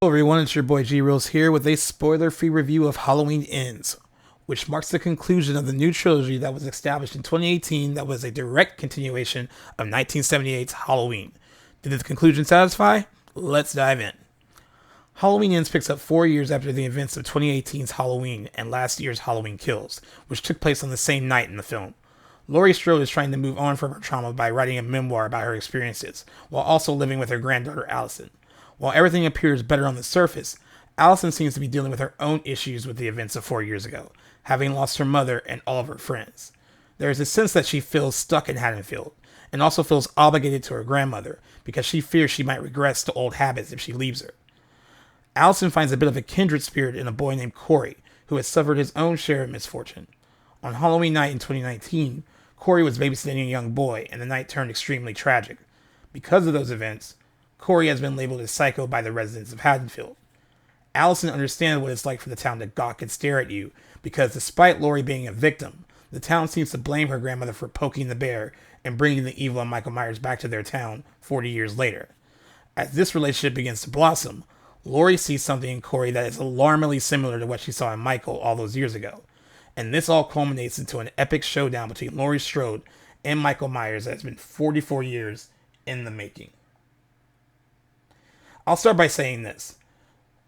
everyone, it's your boy G-Reels here with a spoiler-free review of Halloween Ends, which marks the conclusion of the new trilogy that was established in 2018 that was a direct continuation of 1978's Halloween. Did the conclusion satisfy? Let's dive in. Halloween Ends picks up 4 years after the events of 2018's Halloween and last year's Halloween Kills, which took place on the same night in the film. Laurie Strode is trying to move on from her trauma by writing a memoir about her experiences, while also living with her granddaughter Allison. While everything appears better on the surface, Allison seems to be dealing with her own issues with the events of 4 years ago, having lost her mother and all of her friends. There is a sense that she feels stuck in Haddonfield, and also feels obligated to her grandmother because she fears she might regress to old habits if she leaves her. Allison finds a bit of a kindred spirit in a boy named Corey, who has suffered his own share of misfortune. On Halloween night in 2019, Corey was babysitting a young boy, and the night turned extremely tragic. Because of those events, Corey has been labeled as psycho by the residents of Haddonfield. Allison understands what it's like for the town to gawk and stare at you, because despite Laurie being a victim, the town seems to blame her grandmother for poking the bear and bringing the evil of Michael Myers back to their town 40 years later. As this relationship begins to blossom, Laurie sees something in Corey that is alarmingly similar to what she saw in Michael all those years ago. And this all culminates into an epic showdown between Laurie Strode and Michael Myers that has been 44 years in the making. I'll start by saying this.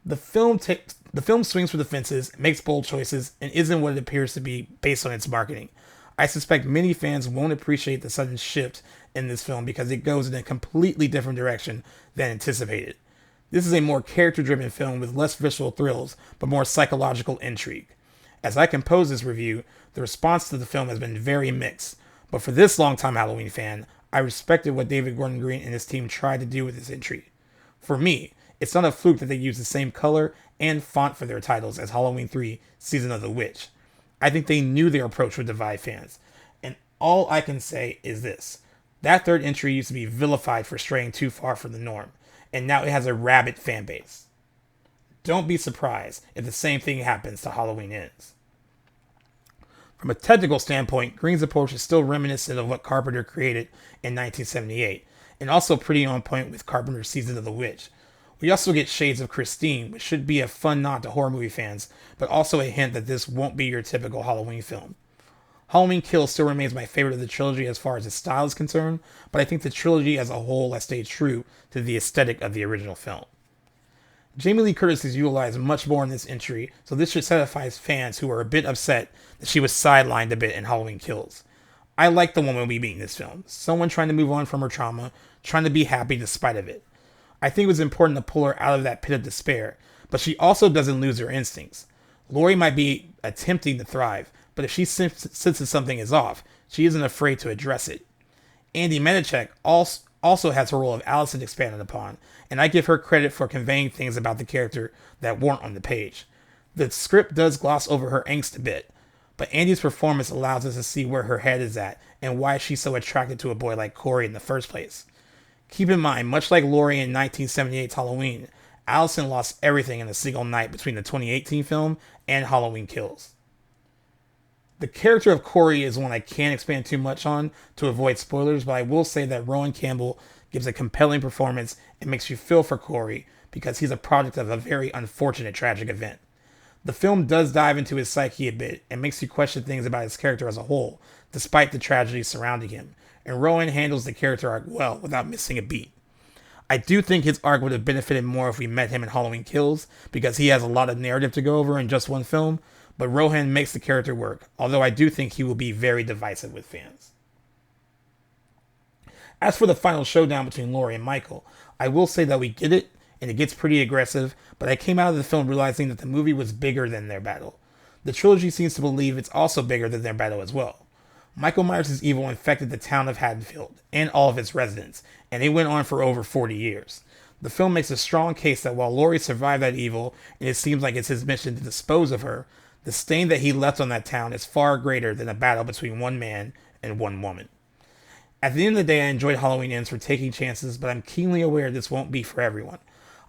The film swings for the fences, makes bold choices, and isn't what it appears to be based on its marketing. I suspect many fans won't appreciate the sudden shift in this film because it goes in a completely different direction than anticipated. This is a more character-driven film with less visceral thrills, but more psychological intrigue. As I compose this review, the response to the film has been very mixed, but for this longtime Halloween fan, I respected what David Gordon Green and his team tried to do with this entry. For me, it's not a fluke that they use the same color and font for their titles as Halloween 3 Season of the Witch. I think they knew their approach would divide fans, and all I can say is this. That third entry used to be vilified for straying too far from the norm, and now it has a rabid fan base. Don't be surprised if the same thing happens to Halloween Ends. From a technical standpoint, Green's approach is still reminiscent of what Carpenter created in 1978, and also pretty on point with Carpenter's Season of the Witch. We also get shades of Christine, which should be a fun nod to horror movie fans, but also a hint that this won't be your typical Halloween film. Halloween Kills still remains my favorite of the trilogy as far as its style is concerned, but I think the trilogy as a whole has stayed true to the aesthetic of the original film. Jamie Lee Curtis is utilized much more in this entry, so this should satisfy fans who are a bit upset that she was sidelined a bit in Halloween Kills. I like the woman we meet in this film, someone trying to move on from her trauma, trying to be happy despite of it. I think it was important to pull her out of that pit of despair, but she also doesn't lose her instincts. Laurie might be attempting to thrive, but if she senses something is off, she isn't afraid to address it. Andi Matichak also has her role of Allison expanded upon, and I give her credit for conveying things about the character that weren't on the page. The script does gloss over her angst a bit, but Andy's performance allows us to see where her head is at and why she's so attracted to a boy like Corey in the first place. Keep in mind, much like Laurie in 1978's Halloween, Allison lost everything in a single night between the 2018 film and Halloween Kills. The character of Corey is one I can't expand too much on to avoid spoilers, but I will say that Rowan Campbell gives a compelling performance and makes you feel for Corey because he's a product of a very unfortunate tragic event. The film does dive into his psyche a bit and makes you question things about his character as a whole, despite the tragedy surrounding him, and Rowan handles the character arc well without missing a beat. I do think his arc would have benefited more if we met him in Halloween Kills, because he has a lot of narrative to go over in just one film, but Rowan makes the character work, although I do think he will be very divisive with fans. As for the final showdown between Laurie and Michael, I will say that we get it, and it gets pretty aggressive, but I came out of the film realizing that the movie was bigger than their battle. The trilogy seems to believe it's also bigger than their battle as well. Michael Myers' evil infected the town of Haddonfield and all of its residents, and it went on for over 40 years. The film makes a strong case that while Laurie survived that evil, and it seems like it's his mission to dispose of her, the stain that he left on that town is far greater than a battle between one man and one woman. At the end of the day, I enjoyed Halloween Ends for taking chances, but I'm keenly aware this won't be for everyone.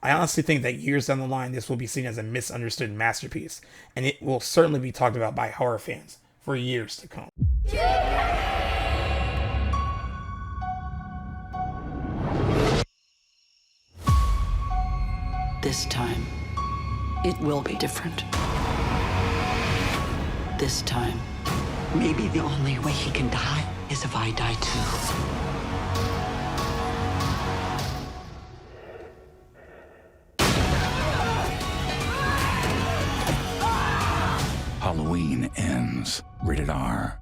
I honestly think that years down the line, this will be seen as a misunderstood masterpiece, and it will certainly be talked about by horror fans for years to come. This time, it will be different. This time, maybe the only way he can die is if I die too. Halloween Ends. Rated R.